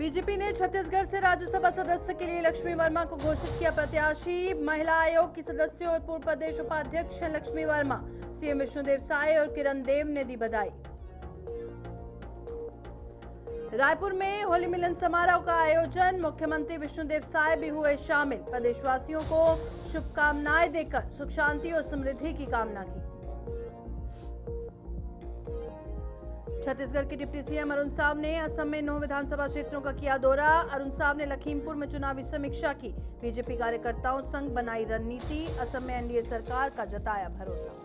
BJP ने छत्तीसगढ़ से राज्यसभा सदस्य के लिए लक्ष्मी वर्मा को घोषित किया प्रत्याशी। महिला आयोग की सदस्य और पूर्व प्रदेश उपाध्यक्ष हैं लक्ष्मी वर्मा। सीएम विष्णुदेव साय और किरण देव ने दी बधाई। रायपुर में होली मिलन समारोह का आयोजन, मुख्यमंत्री विष्णुदेव साय भी हुए शामिल। प्रदेशवासियों को शुभकामनाएं देकर सुख शांति और समृद्धि की कामना की। छत्तीसगढ़ के डिप्टी सीएम अरुण साव ने असम में 9 विधानसभा क्षेत्रों का किया दौरा। अरुण साव ने लखीमपुर में चुनावी समीक्षा की। बीजेपी कार्यकर्ताओं संग बनाई रणनीति। असम में एनडीए सरकार का जताया भरोसा।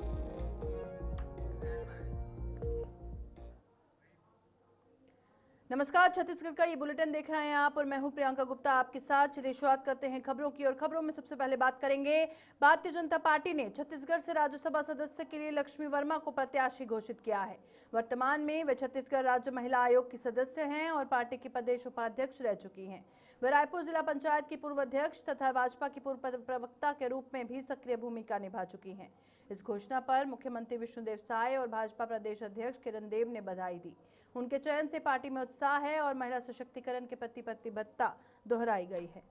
नमस्कार, छत्तीसगढ़ का ये बुलेटिन देख रहे हैं आप और मैं हूं प्रियंका गुप्ता आपके साथ। चलिए शुरुआत करते हैं खबरों की और खबरों में सबसे पहले बात करेंगे। भारतीय जनता पार्टी ने छत्तीसगढ़ से राज्यसभा सदस्य के लिए लक्ष्मी वर्मा को प्रत्याशी घोषित किया है। वर्तमान में वे छत्तीसगढ़ राज्य महिला आयोग की सदस्य हैं और पार्टी की प्रदेश उपाध्यक्ष रह चुकी हैं। वे रायपुर जिला पंचायत की पूर्व अध्यक्ष तथा भाजपा की पूर्व प्रवक्ता के रूप में भी सक्रिय भूमिका निभा चुकी हैं। इस घोषणा पर मुख्यमंत्री विष्णुदेव साय और भाजपा प्रदेश अध्यक्ष किरण देव ने बधाई दी। उनके चयन से पार्टी में उत्साह है और महिला सशक्तिकरण के प्रति प्रतिबद्धता दोहराई गई है।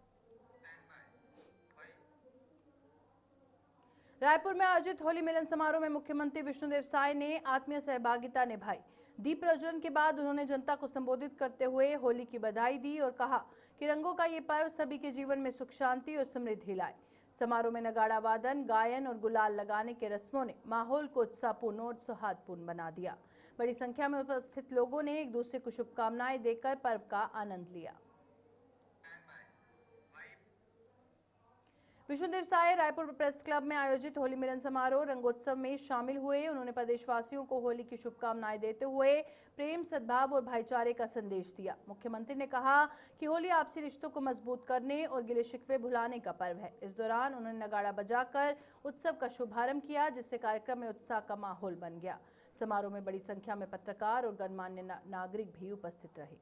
रायपुर में आयोजित होली मिलन समारोह में मुख्यमंत्री विष्णुदेव साय ने आत्मीय सहभागिता निभाई। दीप प्रज्वलन के बाद उन्होंने जनता को संबोधित करते हुए होली की बधाई दी और कहा कि रंगों का ये पर्व सभी के जीवन में सुख शांति और समृद्धि लाए। समारोह में नगाड़ा वादन, गायन और गुलाल लगाने के रस्मों ने माहौल को उत्साहपूर्ण और सौहार्दपूर्ण बना दिया। बड़ी संख्या में उपस्थित लोगों ने एक दूसरे को शुभकामनाएं देकर पर्व का आनंद लिया। विष्णुदेव साय रायपुर प्रेस क्लब में आयोजित होली मिलन समारोह रंगोत्सव में शामिल हुए। उन्होंने प्रदेशवासियों को होली की शुभकामनाएं देते हुए प्रेम, सद्भाव और भाईचारे का संदेश दिया। मुख्यमंत्री ने कहा कि होली आपसी रिश्तों को मजबूत करने और गिले शिकवे भुलाने का पर्व है। इस दौरान उन्होंने नगाड़ा बजाकर उत्सव का शुभारंभ किया, जिससे कार्यक्रम में उत्साह का माहौल बन गया। समारोह में बड़ी संख्या में पत्रकार और गणमान्य नागरिक भी उपस्थित रहे।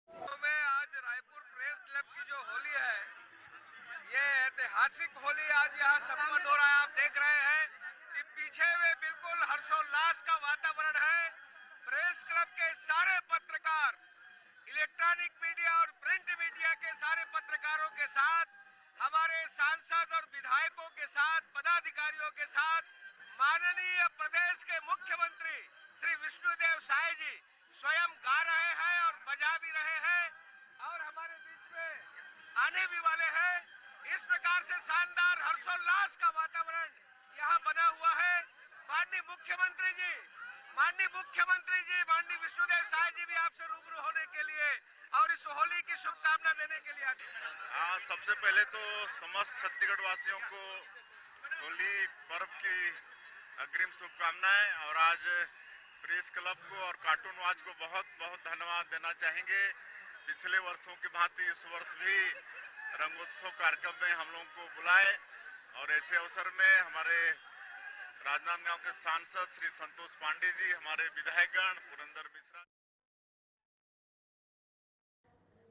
आज रायपुर प्रेस क्लब की जो होली है, ये ऐतिहासिक होली आज यहाँ संपन्न हो रहा है। आप देख रहे हैं कि पीछे में बिल्कुल हर्षोल्लास का वातावरण है। प्रेस क्लब के सारे पत्रकार, इलेक्ट्रॉनिक मीडिया और प्रिंट मीडिया के सारे पत्रकारों के साथ, हमारे सांसद और विधायकों के साथ, पदाधिकारियों के साथ माननीय प्रदेश के मुख्यमंत्री श्री विष्णुदेव साय जी स्वयं गा रहे हैं और बजा भी रहे हैं और हमारे बीच में आने भी वाले हैं। इस प्रकार से शानदार हर्षोल्लास का वातावरण यहाँ बना हुआ है। माननीय मुख्यमंत्री जी, माननीय विष्णुदेव साय जी भी आपसे रूबरू होने के लिए और इस होली की शुभकामना देने के लिए आए। हाँ, सबसे पहले तो समस्त छत्तीसगढ़ वासियों को होली पर्व की अग्रिम शुभकामनाएं और आज प्रेस क्लब को और कार्टून वॉच को बहुत बहुत धन्यवाद देना चाहेंगे। पिछले वर्षों की भांति इस वर्ष भी रंगोत्सव कार्यक्रम में हम लोगों को बुलाए और ऐसे अवसर में हमारे राजनांदगांव के सांसद श्री संतोष पांडे जी, हमारे विधायकगण पुरंदर मिश्रा।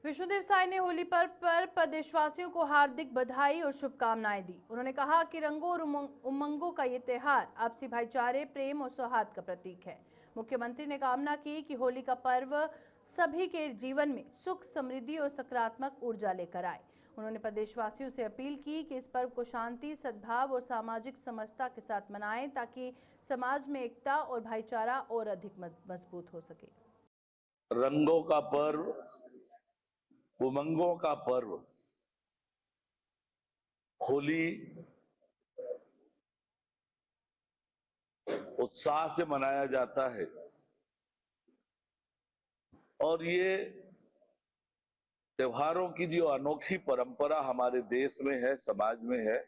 विष्णुदेव साय ने होली पर्व पर प्रदेशवासियों को हार्दिक बधाई और शुभकामनाएं दी। उन्होंने कहा कि रंगों और उमंगों का ये त्योहार आपसी भाईचारे, प्रेम और सौहार्द का प्रतीक है। मुख्यमंत्री ने कामना की कि होली का पर्व सभी के जीवन में सुख, समृद्धि और सकारात्मक ऊर्जा लेकर आए। उन्होंने प्रदेशवासियों से अपील की कि इस पर्व को शांति, सद्भाव और सामाजिक समरसता के साथ मनाएं, ताकि समाज में एकता और भाईचारा और अधिक मजबूत हो सके। रंगों का पर्व, उमंगों का पर्व होली उत्साह से मनाया जाता है और ये त्योहारों की जो अनोखी परंपरा हमारे देश में है, समाज में है,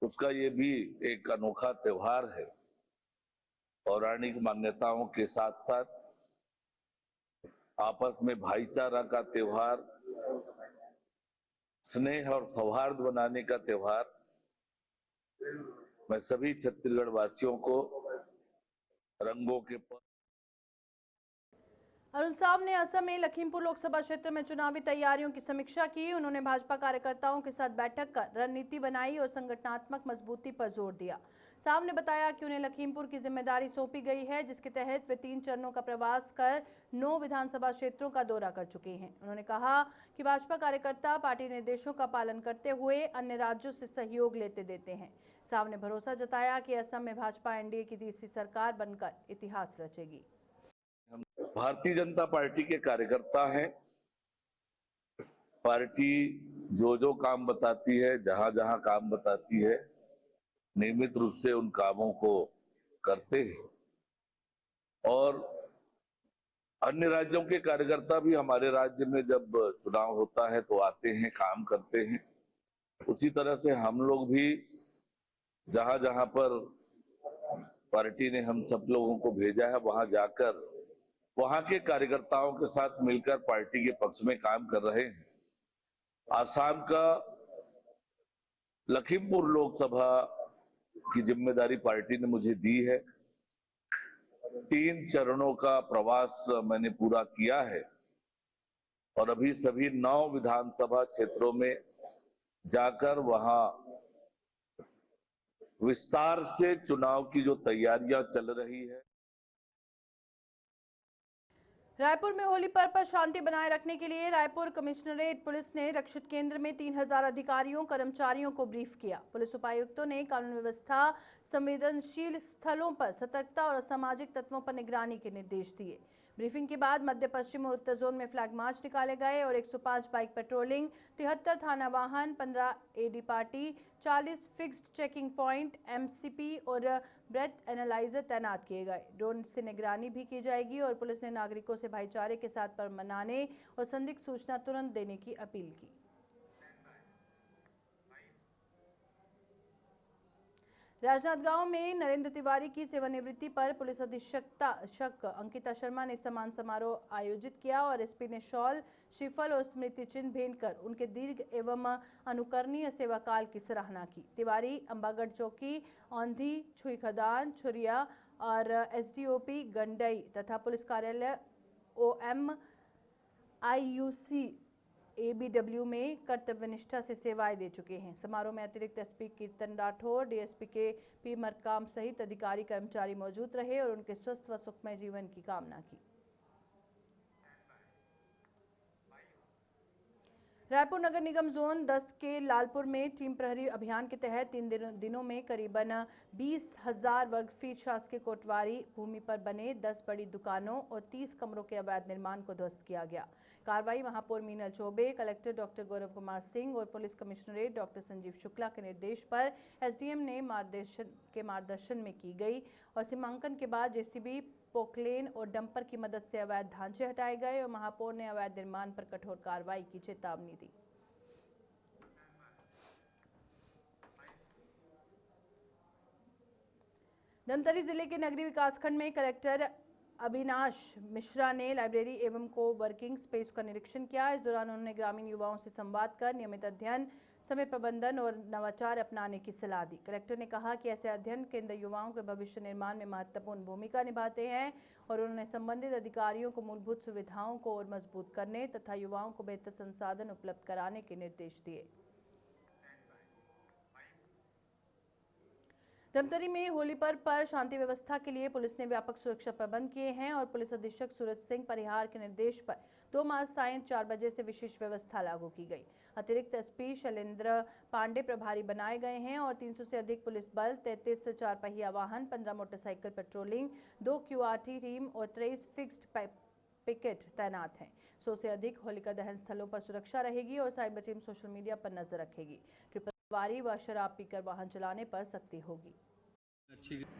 उसका ये भी एक अनोखा त्योहार है। पौराणिक मान्यताओं के साथ साथ आपस में भाईचारा का त्योहार, स्नेह और सौहार्द बनाने का त्योहार। मैं सभी छत्तीसगढ़ वासियों को रंगों के अरुण साव ने असम में लखीमपुर लोकसभा क्षेत्र में चुनावी तैयारियों की समीक्षा की। उन्होंने भाजपा कार्यकर्ताओं के साथ बैठक कर रणनीति बनाई और संगठनात्मक मजबूती पर जोर दिया। साहब ने बताया कि उन्हें लखीमपुर की जिम्मेदारी सौंपी गई है, जिसके तहत वे 3 चरणों का प्रवास कर 9 विधानसभा क्षेत्रों का दौरा कर चुके हैं। उन्होंने कहा कि भाजपा कार्यकर्ता पार्टी निर्देशों का पालन करते हुए अन्य राज्यों से सहयोग लेते देते हैं। साहब ने भरोसा जताया कि असम में भाजपा एनडीए की तीसरी सरकार बनकर इतिहास रचेगी। भारतीय जनता पार्टी के कार्यकर्ता हैं। पार्टी जो काम बताती है, जहां काम बताती है, नियमित रूप से उन कामों को करते हैं। और अन्य राज्यों के कार्यकर्ता भी हमारे राज्य में जब चुनाव होता है तो आते हैं, काम करते हैं। उसी तरह से हम लोग भी जहां पर पार्टी ने हम सब लोगों को भेजा है, वहां जाकर वहां के कार्यकर्ताओं के साथ मिलकर पार्टी के पक्ष में काम कर रहे हैं। आसाम का लखीमपुर लोकसभा की जिम्मेदारी पार्टी ने मुझे दी है। 3 चरणों का प्रवास मैंने पूरा किया है और अभी सभी 9 विधानसभा क्षेत्रों में जाकर वहां विस्तार से चुनाव की जो तैयारियां चल रही है। रायपुर में होली पर्व पर शांति बनाए रखने के लिए रायपुर कमिश्नरेट पुलिस ने रक्षित केंद्र में 3000 अधिकारियों कर्मचारियों को ब्रीफ किया। पुलिस उपायुक्तों ने कानून व्यवस्था, संवेदनशील स्थलों पर सतर्कता और असामाजिक तत्वों पर निगरानी के निर्देश दिए। ब्रीफिंग के बाद मध्य पश्चिम और उत्तर जोन में फ्लैग मार्च निकाले गए और 105 बाइक पेट्रोलिंग, 73 थाना वाहन, 15 AD party, 40 fixed checking point, MCP और ब्रेथ एनालाइजर तैनात किए गए। ड्रोन से निगरानी भी की जाएगी और पुलिस ने नागरिकों से भाईचारे के साथ पर्व मनाने और संदिग्ध सूचना तुरंत देने की अपील की। राजनांदगांव में नरेंद्र तिवारी की सेवानिवृत्ति पर पुलिस अधीक्षक अंकिता शर्मा ने सम्मान समारोह आयोजित किया और एसपी ने शॉल, श्रीफल और स्मृति चिन्ह भेंट कर उनके दीर्घ एवं अनुकरणीय सेवा काल की सराहना की। तिवारी अंबागढ़ चौकी, औंधी, छुई खदान, छुरिया और एसडीओपी गंडई तथा पुलिस कार्यालय ओएम आईयूसी एबीडब्ल्यू में कर्तव्यनिष्ठा से सेवाएं दे चुके हैं। समारोह में अतिरिक्त एसपी कीर्तन राठौर, डीएसपी के पी मरकाम सहित अधिकारी कर्मचारी मौजूद रहे और उनके स्वस्थ व सुखमय जीवन की कामना की। रायपुर नगर निगम जोन 10 के लालपुर में टीम प्रहरी अभियान के तहत 3 दिनों में करीबन 20,000 वर्ग फीट शासकीय कोटवारी भूमि पर बने 10 बड़ी दुकानों और 30 कमरों के अवैध निर्माण को ध्वस्त किया गया। कार्रवाई महापौर मीनल चौबे, कलेक्टर डॉक्टर गौरव कुमार सिंह और police commissionerate doctor Sanjeev Shukla के निर्देश पर एसडीएम ने मार्गदर्शन में की गई और सीमांकन के बाद जेसीबी, पोकलेन और डंपर की मदद से अवैध ढांचे हटाए गए और महापौर ने अवैध निर्माण पर कठोर कार्रवाई की चेतावनी दी। धमतरी जिले के नगरी विकासखंड में कलेक्टर अविनाश मिश्रा ने लाइब्रेरी एवं को वर्किंग स्पेस का निरीक्षण किया। इस दौरान उन्होंने ग्रामीण युवाओं से संवाद कर नियमित अध्ययन, समय प्रबंधन और नवाचार अपनाने की सलाह दी। कलेक्टर ने कहा कि ऐसे अध्ययन केंद्र युवाओं के भविष्य निर्माण में महत्वपूर्ण भूमिका निभाते हैं और उन्होंने संबंधित अधिकारियों को मूलभूत सुविधाओं को और मजबूत करने तथा युवाओं को बेहतर संसाधन उपलब्ध कराने के निर्देश दिए। धमतरी में होली पर्व पर शांति व्यवस्था के लिए पुलिस ने व्यापक सुरक्षा प्रबंध किए हैं और पुलिस अधीक्षक सूरज सिंह परिहार के निर्देश पर 2 मार्च सायं 4 बजे से विशेष व्यवस्था लागू की गई। अतिरिक्त एसपी शैलेंद्र पांडे प्रभारी बनाए गए हैं और 300 से अधिक पुलिस बल, 33 4 पहिया वाहन, 15 मोटरसाइकिल पेट्रोलिंग, 2 क्यूआरटी टीम और 23 फिक्स्ड पिकेट तैनात हैं। 100 से अधिक होलिका दहन स्थलों पर सुरक्षा रहेगी और साइबर टीम सोशल मीडिया पर नजर रखेगी। ट्रिपल सवारी व शराब पीकर वाहन चलाने पर सख्ती होगी।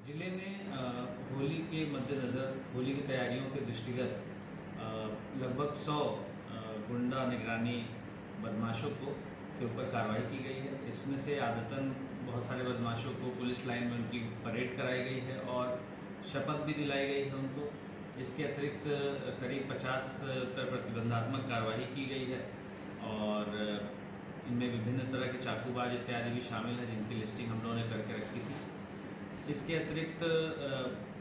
जिले में होली के मद्देनज़र होली की तैयारियों के दृष्टिगत लगभग 100 गुंडा निगरानी बदमाशों के ऊपर कार्रवाई की गई है। इसमें से आदतन बहुत सारे बदमाशों को पुलिस लाइन में उनकी परेड कराई गई है और शपथ भी दिलाई गई है उनको। इसके अतिरिक्त करीब 50 पर प्रतिबंधात्मक कार्रवाई की गई है और इनमें विभिन्न तरह के चाकूबाज इत्यादि भी शामिल है जिनकी लिस्टिंग हम लोगों ने करके रखी थी। इसके अतिरिक्त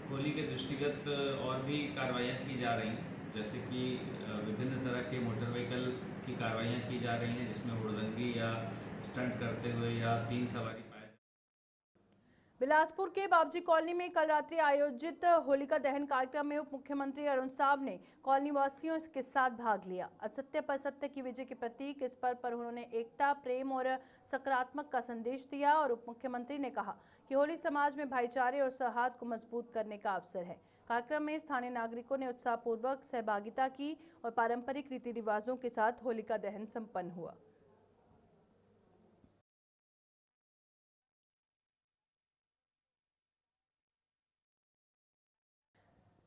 होली के दृष्टिगत और भी कार्रवाइयाँ की जा रही हैं, जैसे कि विभिन्न तरह के मोटर व्हीकल की कार्रवाइयाँ की जा रही हैं जिसमें हुड़दंगी या स्टंट करते हुए या 3 सवारी पाए। बिलासपुर के बाबजी कॉलोनी में कल रात्रि आयोजित होलिका दहन कार्यक्रम में उप मुख्यमंत्री अरुण साव ने कॉलोनी वासियों के साथ भाग लिया। असत्य पर सत्य की विजय के प्रतीक इस पर्व पर उन्होंने एकता, प्रेम और सकारात्मक का संदेश दिया और उप मुख्यमंत्री ने कहा कि होली समाज में भाईचारे और सौहार्द को मजबूत करने का अवसर है। कार्यक्रम में स्थानीय नागरिकों ने उत्साहपूर्वक सहभागिता की और पारंपरिक रीति रिवाजों के साथ होलिका दहन संपन्न हुआ।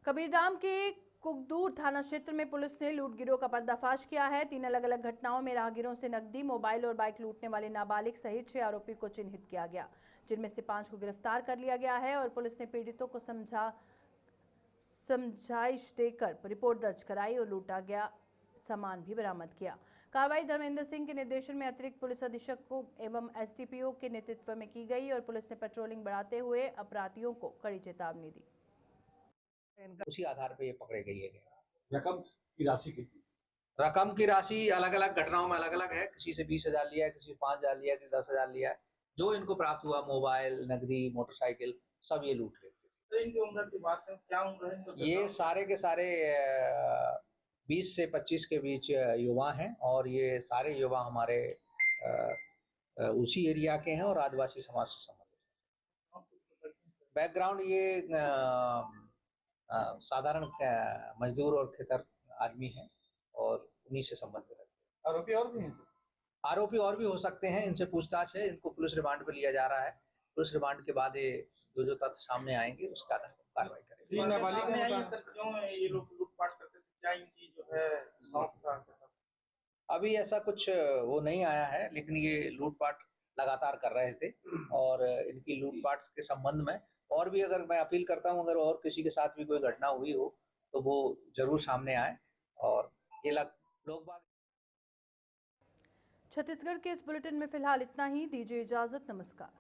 कबीरधाम के कुकदूर थाना क्षेत्र में पुलिस ने लूट गिरोह का पर्दाफाश किया है। 3 अलग-अलग घटनाओं में राहगीरों से नकदी, मोबाइल और बाइक लूटने वाले नाबालिग सहित 6 आरोपी को चिन्हित किया गया, जिनमें से 5 को गिरफ्तार कर लिया गया है और पुलिस ने पीड़ितों को समझाइश देकर रिपोर्ट दर्ज कराई और लूटा गया सामान भी बरामद किया। कार्रवाई धर्मेंद्र सिंह के निर्देशन में अतिरिक्त पुलिस अधीक्षक एवं एसडीपीओ के नेतृत्व में की गई और पुलिस ने पेट्रोलिंग बढ़ाते हुए अपराधियों को कड़ी चेतावनी दी। उसी आधार पे ये पकड़े गई है। रकम की राशि कितनी? रकम की राशि अलग अलग घटनाओं में अलग अलग है। किसी से 20,000 लिया है, किसी से 5,000 लिया है, किसी 10,000 लिया है। जो इनको प्राप्त हुआ, मोबाइल, नकदी, मोटरसाइकिल, सब ये लूट लेते थे। तो इनकी उम्र की बात है, क्या उम्र है? ये सारे के सारे 20 से 25 के बीच युवा हैं और ये सारे युवा हमारे उसी एरिया के हैं और आदिवासी समाज से संबंधित। बैकग्राउंड ये साधारण मजदूर और खेतर आदमी हैं और उन्हीं से संबंधित है। आरोपी और भी हैं? आरोपी और भी हो सकते हैं, इनसे पूछताछ है। इनको पुलिस रिमांड पे लिया जा रहा है। पुलिस रिमांड के बाद ये जो तथ्य सामने आएंगे उसके आधार पर कार्रवाई करेंगे। क्यों ये लोग लूटपाट करते थे? क्या इनकी जो है शौक था? अभी ऐसा कुछ वो नहीं आया है, लेकिन ये लूटपाट लगातार कर रहे थे और इनकी लूटपाट के संबंध में और भी अगर मैं अपील करता हूं, अगर और किसी के साथ भी कोई घटना हुई हो तो वो जरूर सामने आए और ये लोग। छत्तीसगढ़ के इस बुलेटिन में फिलहाल इतना ही। दीजिए इजाजत। नमस्कार।